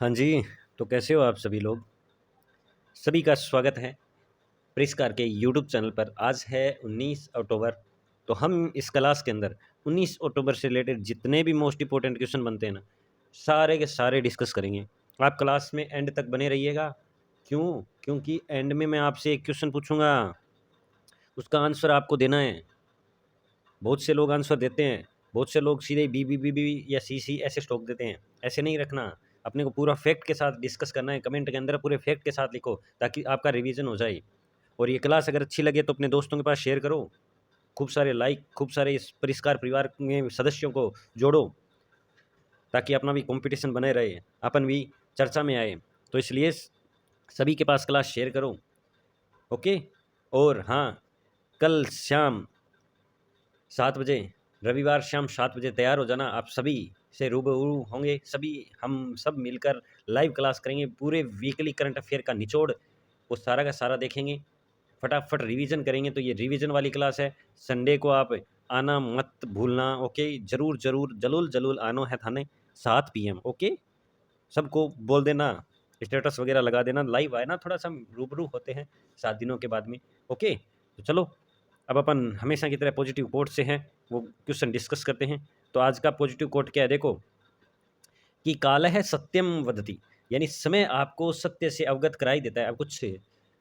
हाँ जी, तो कैसे हो आप सभी लोग? सभी का स्वागत है प्रेसकार के यूट्यूब चैनल पर। आज है 19 अक्टूबर, तो हम इस क्लास के अंदर 19 अक्टूबर से रिलेटेड जितने भी मोस्ट इम्पोर्टेंट क्वेश्चन बनते हैं ना, सारे के सारे डिस्कस करेंगे। आप क्लास में एंड तक बने रहिएगा। क्यों? क्योंकि एंड में मैं आपसे एक क्वेश्चन पूछूँगा, उसका आंसर आपको देना है। बहुत से लोग आंसर देते हैं, बहुत से लोग सीधे बी या सी ऐसे स्टॉक देते हैं। ऐसे नहीं रखना, अपने को पूरा फैक्ट के साथ डिस्कस करना है। कमेंट के अंदर पूरे फैक्ट के साथ लिखो ताकि आपका रिवीजन हो जाए। और ये क्लास अगर अच्छी लगे तो अपने दोस्तों के पास शेयर करो। खूब सारे लाइक, खूब सारे इस परिष्कार परिवार में सदस्यों को जोड़ो ताकि अपना भी कंपटीशन बने रहे, अपन भी चर्चा में आए। तो इसलिए सभी के पास क्लास शेयर करो। ओके। और हाँ, कल शाम 7 बजे, रविवार शाम 7 बजे तैयार हो जाना। आप सभी से रूबरू होंगे। सभी हम सब मिलकर लाइव क्लास करेंगे। पूरे वीकली करंट अफेयर का निचोड़ वो सारा का सारा देखेंगे। फटाफट रिवीजन करेंगे। तो ये रिवीजन वाली क्लास है। संडे को आप आना मत भूलना। ओके, ज़रूर ज़रूर जरूर जरूर आना है थाने 7 PM। ओके, सबको बोल देना, स्टेटस वगैरह लगा देना। लाइव आए ना, थोड़ा सा हम रूबरू होते हैं 7 दिनों के बाद में। ओके, तो चलो अब अपन हमेशा की तरह पॉजिटिव कोट से हैं वो क्वेश्चन डिस्कस करते हैं। तो आज का पॉजिटिव कोट क्या है देखो, कि कालः सत्यम वदति, यानी समय आपको सत्य से अवगत करा ही देता है। अब कुछ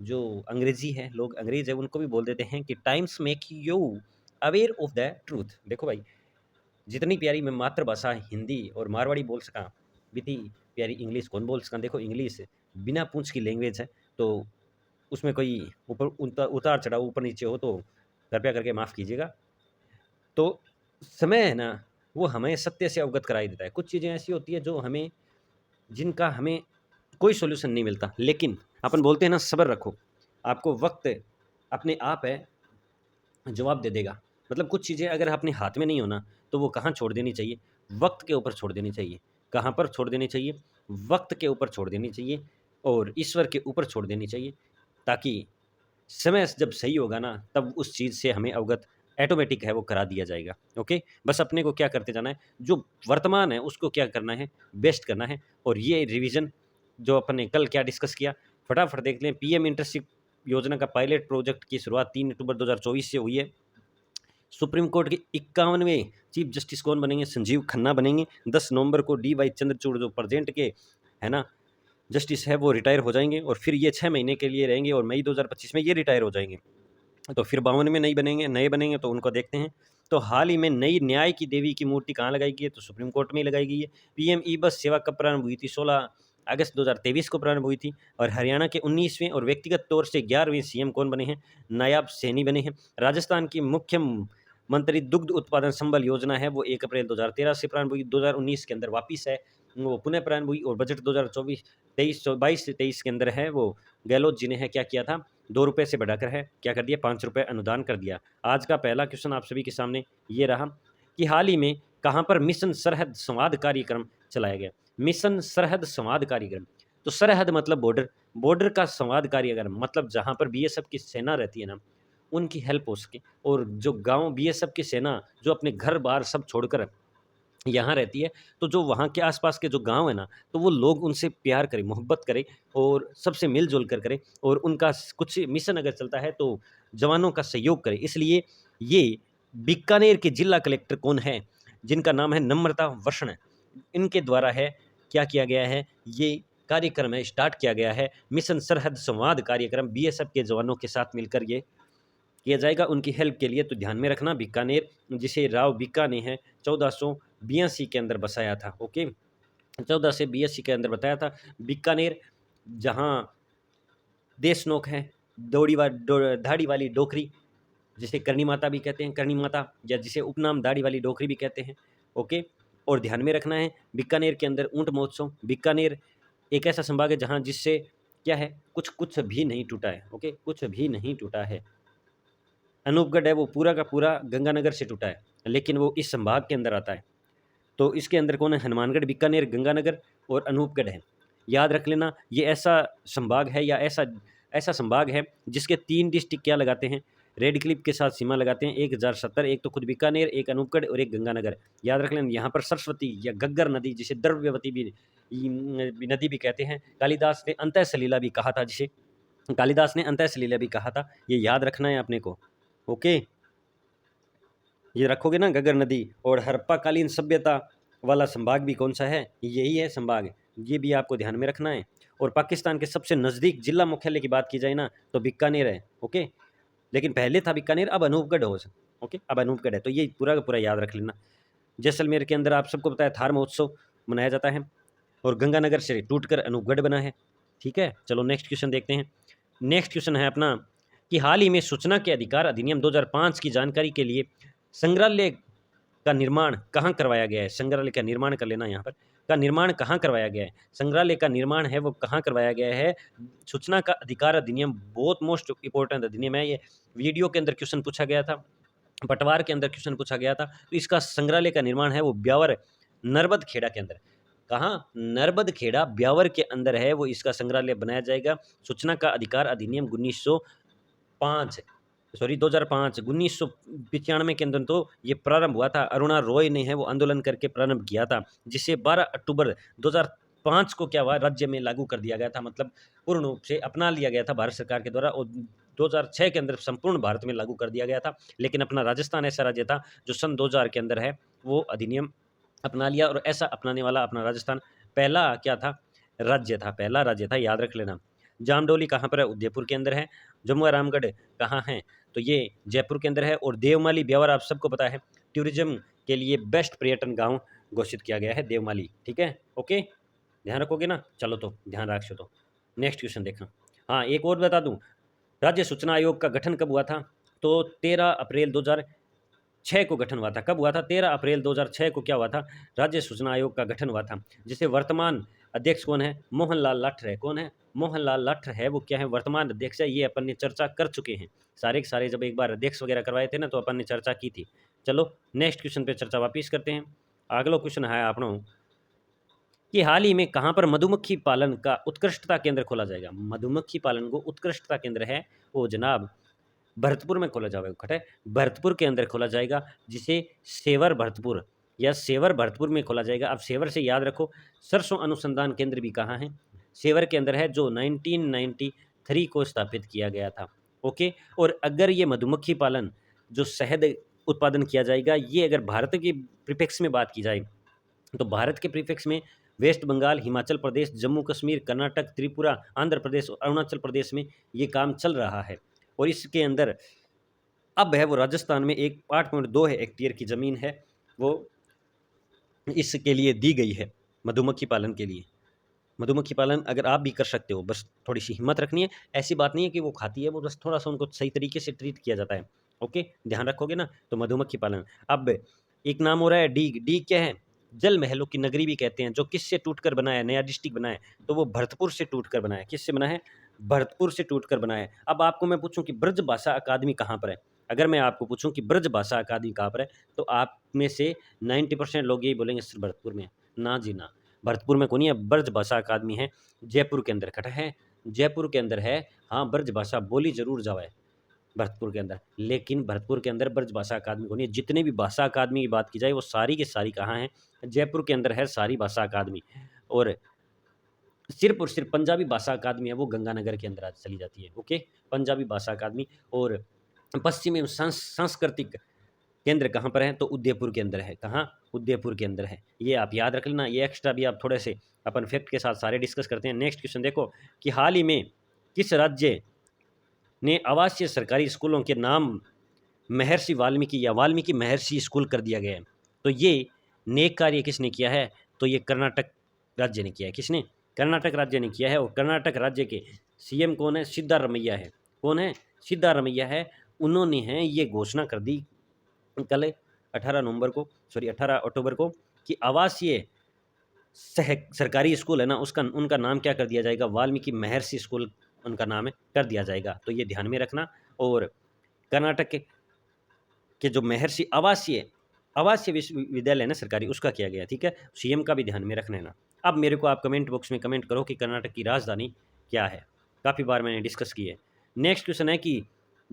जो अंग्रेजी है, लोग अंग्रेज है, उनको भी बोल देते हैं कि times make you aware of the truth. देखो भाई, जितनी प्यारी मैं मातृभाषा हिंदी और मारवाड़ी बोल सका, बीती प्यारी इंग्लिश कौन बोल सका। देखो इंग्लिश बिना पूंछ की लैंग्वेज है, तो उसमें कोई ऊपर उतार चढ़ाव ऊपर नीचे हो तो कृपया करके माफ़ कीजिएगा। तो समय है ना, वो हमें सत्य से अवगत कराई देता है। कुछ चीज़ें ऐसी होती है जो हमें, जिनका हमें कोई सॉल्यूशन नहीं मिलता, लेकिन अपन बोलते हैं ना सब्र रखो, आपको वक्त अपने आप है जवाब दे देगा। मतलब कुछ चीज़ें अगर अपने हाथ में नहीं हो ना, तो वो कहाँ छोड़ देनी चाहिए? वक्त के ऊपर छोड़ देनी चाहिए। कहाँ पर छोड़ देनी चाहिए? वक्त के ऊपर छोड़ देनी चाहिए और ईश्वर के ऊपर छोड़ देनी चाहिए, ताकि समय जब सही होगा ना, तब उस चीज़ से हमें अवगत ऑटोमेटिक है वो करा दिया जाएगा। ओके, बस अपने को क्या करते जाना है, जो वर्तमान है उसको क्या करना है, बेस्ट करना है। और ये रिवीजन जो अपन ने कल क्या डिस्कस किया, फटाफट देख लें। पीएम इंटर्नशिप योजना का पायलट प्रोजेक्ट की शुरुआत 3 अक्टूबर 2024 से हुई है। सुप्रीम कोर्ट के 51वें चीफ जस्टिस कौन बनेंगे? संजीव खन्ना बनेंगे। 10 नवंबर को DY चंद्रचूड़ जो प्रेजेंट के है ना जस्टिस है, वो रिटायर हो जाएंगे और फिर ये 6 महीने के लिए रहेंगे और मई 2025 में ये रिटायर हो जाएंगे। तो फिर 52 में नए बनेंगे, तो उनको देखते हैं। तो हाल ही में नई न्याय की देवी की मूर्ति कहाँ लगाई गई है? तो सुप्रीम कोर्ट में ही लगाई गई है। पीएम ई बस सेवा कब प्रारंभ हुई थी? 16 अगस्त 2023 को प्रारंभ हुई थी। और हरियाणा के 19वें और व्यक्तिगत तौर से 11वें सीएम कौन बने हैं? नायाब सैनी बने हैं। राजस्थान की मुख्य मंत्री दुग्ध उत्पादन संबल योजना है, वो 1 अप्रैल 2013 से प्रारंभ हुई, 2019 के अंदर वापिस है, वो पुनः प्रारंभ हुई। और बजट 2024 22 से 23 के अंदर है, वो गहलोत जी ने है क्या किया था, 2 रुपये से बढ़ाकर है क्या कर दिया, 5 रुपये अनुदान कर दिया। आज का पहला क्वेश्चन आप सभी के सामने ये रहा कि हाल ही में कहाँ पर मिशन सरहद संवाद कार्यक्रम चलाया गया? मिशन सरहद संवाद कार्यक्रम, तो सरहद मतलब बॉर्डर, बॉर्डर का संवाद कार्यक्रम मतलब जहाँ पर बीएसएफ की सेना रहती है ना, उनकी हेल्प हो सके। और जो गांव बीएसएफ की सेना जो अपने घर बार सब छोड़कर यहाँ रहती है, तो जो वहाँ के आसपास के जो गांव है ना, तो वो लोग उनसे प्यार करें, मोहब्बत करें और सबसे मिलजुल कर करें। और उनका कुछ मिशन अगर चलता है तो जवानों का सहयोग करें। इसलिए ये बीकानेर के जिला कलेक्टर कौन है? जिनका नाम है नम्रता वर्षण, इनके द्वारा है क्या किया गया है, ये कार्यक्रम है स्टार्ट किया गया है। मिशन सरहद संवाद कार्यक्रम बीएसएफ के जवानों के साथ मिलकर ये किया जाएगा उनकी हेल्प के लिए। तो ध्यान में रखना, बीकानेर जिसे राव बीका ने है 1482 के अंदर बसाया था। ओके, 1482 के अंदर बताया था। बीकानेर जहाँ देशनोक है, धाड़ी वाली डोकरी, जिसे करणी माता भी कहते हैं, करणी माता, या जिसे उपनाम दाढ़ी वाली डोकरी भी कहते हैं। ओके, और ध्यान में रखना है बीकानेर के अंदर ऊंट महोत्सव। बीकानेर एक ऐसा संभाग है जहाँ जिससे क्या है, कुछ कुछ भी नहीं टूटा है। ओके, कुछ भी नहीं टूटा है। अनूपगढ़ है वो पूरा का पूरा गंगानगर से टूटा है, लेकिन वो इस संभाग के अंदर आता है। तो इसके अंदर कौन है? हनुमानगढ़, बीकानेर, गंगानगर और अनूपगढ़ है। याद रख लेना, ये ऐसा संभाग है या ऐसा ऐसा संभाग है जिसके 3 डिस्ट्रिक्ट क्या लगाते हैं, रेड क्लिफ के साथ सीमा लगाते हैं 1070, एक तो खुद बीकानेर, एक अनूपगढ़ और एक गंगानगर। याद रख लें, यहाँ पर सरस्वती या घग्गर नदी, जिसे द्रव्यवती भी नदी भी कहते हैं, कालिदास ने अंतः सलीला भी कहा था, जिसे कालिदास ने अंतः सलीला भी कहा था। ये याद रखना है अपने को। ओके, ये रखोगे ना, घग्गर नदी। और हड़प्पा कालीन सभ्यता वाला संभाग भी कौन सा है? यही है संभाग, ये भी आपको ध्यान में रखना है। और पाकिस्तान के सबसे नज़दीक जिला मुख्यालय की बात की जाए ना, तो बीकानेर है। ओके, लेकिन पहले था बीकानेर, अब अनूपगढ़ हो। ओके, अब अनूपगढ़ है, तो ये पूरा का पूरा याद रख लेना। जैसलमेर के अंदर आप सबको पता है थार महोत्सव मनाया जाता है, और गंगानगर से टूटकर अनूपगढ़ बना है। ठीक है, चलो नेक्स्ट क्वेश्चन देखते हैं। नेक्स्ट क्वेश्चन है अपना कि हाल ही में सूचना के अधिकार अधिनियम 2005 की जानकारी के लिए संग्रहालय का निर्माण कहाँ करवाया गया है? संग्रहालय का निर्माण कर लेना, यहाँ पर का निर्माण कहाँ करवाया गया है? संग्रहालय का निर्माण है वो कहाँ करवाया गया है? सूचना का अधिकार अधिनियम बहुत मोस्ट इंपॉर्टेंट अधिनियम है। ये वीडियो के अंदर क्वेश्चन पूछा गया था, पटवार के अंदर क्वेश्चन पूछा गया था। तो इसका संग्रहालय का निर्माण है वो ब्यावर नर्बद खेड़ा के अंदर। कहाँ? नर्बद खेड़ा ब्यावर के अंदर है वो इसका संग्रहालय बनाया जाएगा। सूचना का अधिकार अधिनियम 1905 सॉरी 2005 1995 के अंदर तो ये प्रारंभ हुआ था। अरुणा रॉय ने है वो आंदोलन करके प्रारंभ किया था, जिसे 12 अक्टूबर 2005 को क्या हुआ, राज्य में लागू कर दिया गया था, मतलब पूर्ण रूप से अपना लिया गया था भारत सरकार के द्वारा, और 2006 के अंदर संपूर्ण भारत में लागू कर दिया गया था। लेकिन अपना राजस्थान ऐसा राज्य था जो सन 2000 के अंदर है वो अधिनियम अपना लिया, और ऐसा अपनाने वाला अपना राजस्थान पहला क्या था, राज्य था, पहला राज्य था, याद रख लेना। जामडोली कहाँ पर है? उदयपुर के अंदर है। जमुआ रामगढ़ कहाँ है? तो ये जयपुर के अंदर है। और देवमाली ब्यावर आप सबको पता है टूरिज्म के लिए बेस्ट पर्यटन गांव घोषित किया गया है देवमाली। ठीक है, ओके, ध्यान रखोगे ना? चलो तो ध्यान रखो। तो नेक्स्ट क्वेश्चन देखा। हाँ, एक और बता दूं, राज्य सूचना आयोग का गठन कब हुआ था? तो 13 अप्रैल 2006 को गठन हुआ था। कब हुआ था? 13 अप्रैल 2006 को क्या हुआ था? राज्य सूचना आयोग का गठन हुआ था, जिसे वर्तमान अध्यक्ष कौन है? मोहनलाल लाठर है। कौन है? मोहनलाल लाठर है वो क्या है? वर्तमान अध्यक्ष है। ये अपन ने चर्चा कर चुके हैं सारे के सारे, जब एक बार अध्यक्ष वगैरह करवाए थे ना, तो अपन ने चर्चा की थी। चलो नेक्स्ट क्वेश्चन पे चर्चा वापिस करते हैं। अगला क्वेश्चन है अपना कि हाल ही में कहाँ पर मधुमक्खी पालन का उत्कृष्टता केंद्र खोला जाएगा? मधुमक्खी पालन को उत्कृष्टता केंद्र है वो जनाब भरतपुर में खोला जाएगा। खट है, भरतपुर के अंदर खोला जाएगा, जिसे सेवर भरतपुर या सेवर भरतपुर में खोला जाएगा। अब सेवर से याद रखो, सरसों अनुसंधान केंद्र भी कहाँ है? सेवर के अंदर है, जो 1993 को स्थापित किया गया था। ओके, और अगर ये मधुमक्खी पालन जो शहद उत्पादन किया जाएगा, ये अगर भारत के प्रीफिक्स में बात की जाए, तो भारत के प्रीफिक्स में वेस्ट बंगाल, हिमाचल प्रदेश, जम्मू कश्मीर, कर्नाटक, त्रिपुरा, आंध्र प्रदेश और अरुणाचल प्रदेश में ये काम चल रहा है। और इसके अंदर अब है वो राजस्थान में एक 8.2 हेक्टेयर की ज़मीन है वो इसके लिए दी गई है मधुमक्खी पालन के लिए। मधुमक्खी पालन अगर आप भी कर सकते हो, बस थोड़ी सी हिम्मत रखनी है। ऐसी बात नहीं है कि वो खाती है, वो बस थोड़ा सा उनको सही तरीके से ट्रीट किया जाता है। ओके, ध्यान रखोगे ना? तो मधुमक्खी पालन। अब एक नाम हो रहा है डीग। डीग क्या है? जल महलों की नगरी भी कहते हैं, जो किससे टूटकर बना है? नया डिस्ट्रिक्ट बना है, तो वो भरतपुर से टूटकर बना है। किससे बना है? भरतपुर से टूटकर बना है। अब आपको मैं पूछूं कि ब्रज भाषा अकादमी कहाँ पर है? अगर मैं आपको पूछूं कि ब्रज भाषा अकादमी कहाँ पर है, तो आप में से 90% लोग यही बोलेंगे सर भरतपुर में। ना जी ना, भरतपुर में कौन है? ब्रज भाषा अकादमी है जयपुर के अंदर। खटा है, जयपुर के अंदर है। हाँ, ब्रज भाषा बोली जरूर जाए भरतपुर के अंदर, लेकिन भरतपुर के अंदर ब्रज भाषा अकादमी को नहीं है। जितने भी भाषा अकादमी की बात की जाए वो सारी की सारी कहाँ हैं? जयपुर के अंदर है सारी भाषा अकादमी। और सिर्फ पंजाबी भाषा अकादमी है वो गंगानगर के अंदर आज चली जाती है। ओके, पंजाबी भाषा अकादमी। और पश्चिमी एवं सांस्कृतिक केंद्र कहाँ पर है? तो उदयपुर के अंदर है। कहाँ? उदयपुर के अंदर है। ये आप याद रख लेना। ये एक्स्ट्रा भी आप थोड़े से अपन फैक्ट के साथ सारे डिस्कस करते हैं। नेक्स्ट क्वेश्चन देखो कि हाल ही में किस राज्य ने आवासीय सरकारी स्कूलों के नाम महर्षि वाल्मीकि या वाल्मीकि महर्षि स्कूल कर दिया गया है? तो ये नेक कार्य किसने किया है? तो ये कर्नाटक राज्य ने किया है। किसने? कर्नाटक राज्य ने किया है। और कर्नाटक राज्य के सीएम कौन है? सिद्धारमैया है। कौन है? सिद्धारमैया है। उन्होंने है ये घोषणा कर दी कल 18 अक्टूबर को कि आवासीय सरकारी स्कूल है ना, उसका उनका नाम क्या कर दिया जाएगा? वाल्मीकि महर्षि स्कूल उनका नाम है कर दिया जाएगा। तो ये ध्यान में रखना। और कर्नाटक के जो महर्षि आवासीय विश्वविद्यालय है ना सरकारी, उसका किया गया। ठीक है, सीएम का भी ध्यान में रखना है ना। अब मेरे को आप कमेंट बॉक्स में कमेंट करो कि कर्नाटक की राजधानी क्या है। काफ़ी बार मैंने डिस्कस की है। नेक्स्ट क्वेश्चन है कि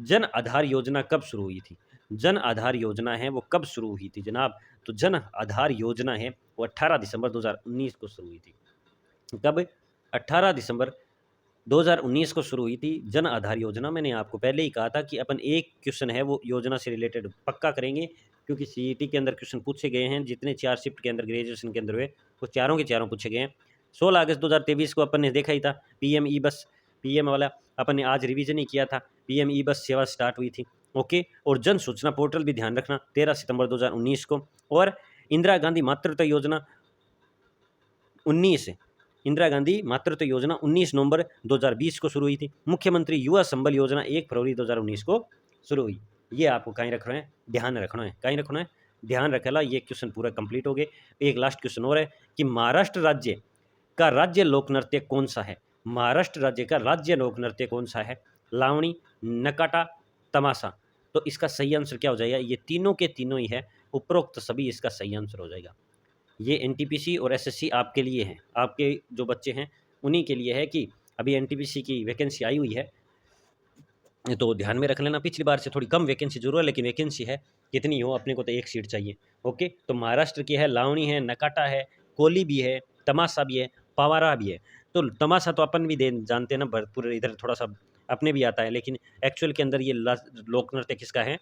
जन आधार योजना कब शुरू हुई थी? जन आधार योजना है वो कब शुरू हुई थी जनाब? तो जन आधार योजना है वो 18 दिसंबर 2019 को शुरू हुई थी। कब? 18 दिसंबर 2019 को शुरू हुई थी जन आधार योजना। मैंने आपको पहले ही कहा था कि अपन एक क्वेश्चन है वो योजना से रिलेटेड पक्का करेंगे, क्योंकि सीईटी के अंदर क्वेश्चन पूछे गए हैं, जितने 4 शिफ्ट के अंदर ग्रेजुएशन के अंदर हुए वो चारों के चारों पूछे गए हैं। 16 अगस्त 2023 को अपन ने देखा ही था, पीएम ई बस, पीएम वाला अपन ने आज रिवीजन ही किया था, पीएम ई बस सेवा स्टार्ट हुई थी। ओके, और जन सूचना पोर्टल भी ध्यान रखना 13 सितंबर 2019 को। और इंदिरा गांधी मातृत्व योजना 19 इंदिरा गांधी मातृत्व योजना 19 नवंबर 2020 को शुरू हुई थी। मुख्यमंत्री युवा संबल योजना 1 फरवरी 2019 को शुरू हुई। ये आपको कहीं रखना है, ध्यान रखना है, कहीं रखना है, ध्यान रखेला। ये क्वेश्चन पूरा कंप्लीट हो गए। एक लास्ट क्वेश्चन और है कि महाराष्ट्र राज्य का राज्य लोक नृत्य कौन सा है? महाराष्ट्र राज्य का राज्य लोक नृत्य कौन सा है? लावणी, नकाटा, तमाशा। तो इसका सही आंसर क्या हो जाएगा? ये तीनों के तीनों ही है, उपरोक्त सभी इसका सही आंसर हो जाएगा। ये एनटीपीसी और एसएससी आपके लिए है, आपके जो बच्चे हैं उन्हीं के लिए है कि अभी एनटीपीसी की वैकेंसी आई हुई है, तो ध्यान में रख लेना। पिछली बार से थोड़ी कम वैकेंसी जरूर है, लेकिन वैकेंसी है, कितनी हो अपने को तो एक सीट चाहिए। ओके, तो महाराष्ट्र की है लावणी है, नकाटा है, कोली भी है, तमाशा भी है, पवारा भी है। तो तमाशा तो अपन भी दे जानते हैं ना, भरपूर इधर थोड़ा सा अपने भी आता है, लेकिन एक्चुअल के अंदर ये लोक नृत्य किसका है?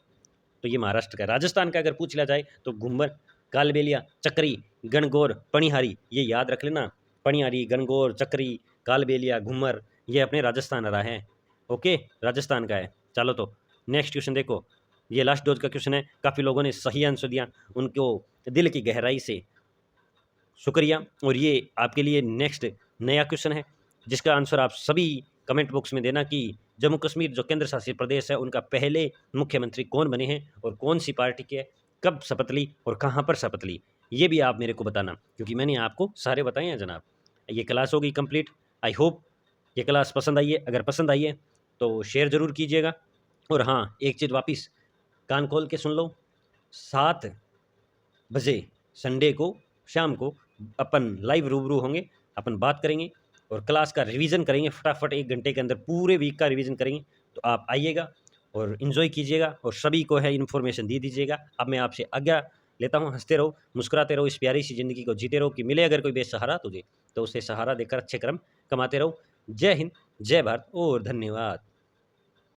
तो ये महाराष्ट्र का। राजस्थान का अगर पूछ लिया जाए तो घूमर, कालबेलिया, चक्री, गणगौर, पणिहारी, ये याद रख लेना। पणिहारी, गणगौर, चक्री, कालबेलिया, घूमर, ये अपने राजस्थान आ रहा है। ओके, राजस्थान का है। चलो तो नेक्स्ट क्वेश्चन देखो, ये लास्ट डोज का क्वेश्चन है। काफ़ी लोगों ने सही आंसर दिया, उनको दिल की गहराई से शुक्रिया। और ये आपके लिए नेक्स्ट नया क्वेश्चन है, जिसका आंसर आप सभी कमेंट बॉक्स में देना कि जम्मू कश्मीर जो केंद्र शासित प्रदेश है उनका पहले मुख्यमंत्री कौन बने हैं और कौन सी पार्टी के, कब शपथ ली और कहाँ पर शपथ ली, ये भी आप मेरे को बताना, क्योंकि मैंने आपको सारे बताए हैं जनाब। ये क्लास होगी कंप्लीट। आई होप ये क्लास पसंद आई है। अगर पसंद आई है तो शेयर ज़रूर कीजिएगा। और हाँ, एक चीज़ वापस कान खोल के सुन लो, 7 बजे संडे को शाम को अपन लाइव रूबरू होंगे, अपन बात करेंगे और क्लास का रिवीजन करेंगे फटाफट। 1 घंटे के अंदर पूरे वीक का रिवीजन करेंगे। तो आप आइएगा और इन्जॉय कीजिएगा और सभी को है इन्फॉर्मेशन दे दीजिएगा। अब मैं आपसे आज्ञा लेता हूँ। हंसते रहो, मुस्कुराते रहो, इस प्यारी सी ज़िंदगी को जीते रहो। कि मिले अगर कोई बेसहारा तुझे, तो उसे सहारा देकर अच्छे कर्म कमाते रहो। जय हिंद, जय भारत और धन्यवाद।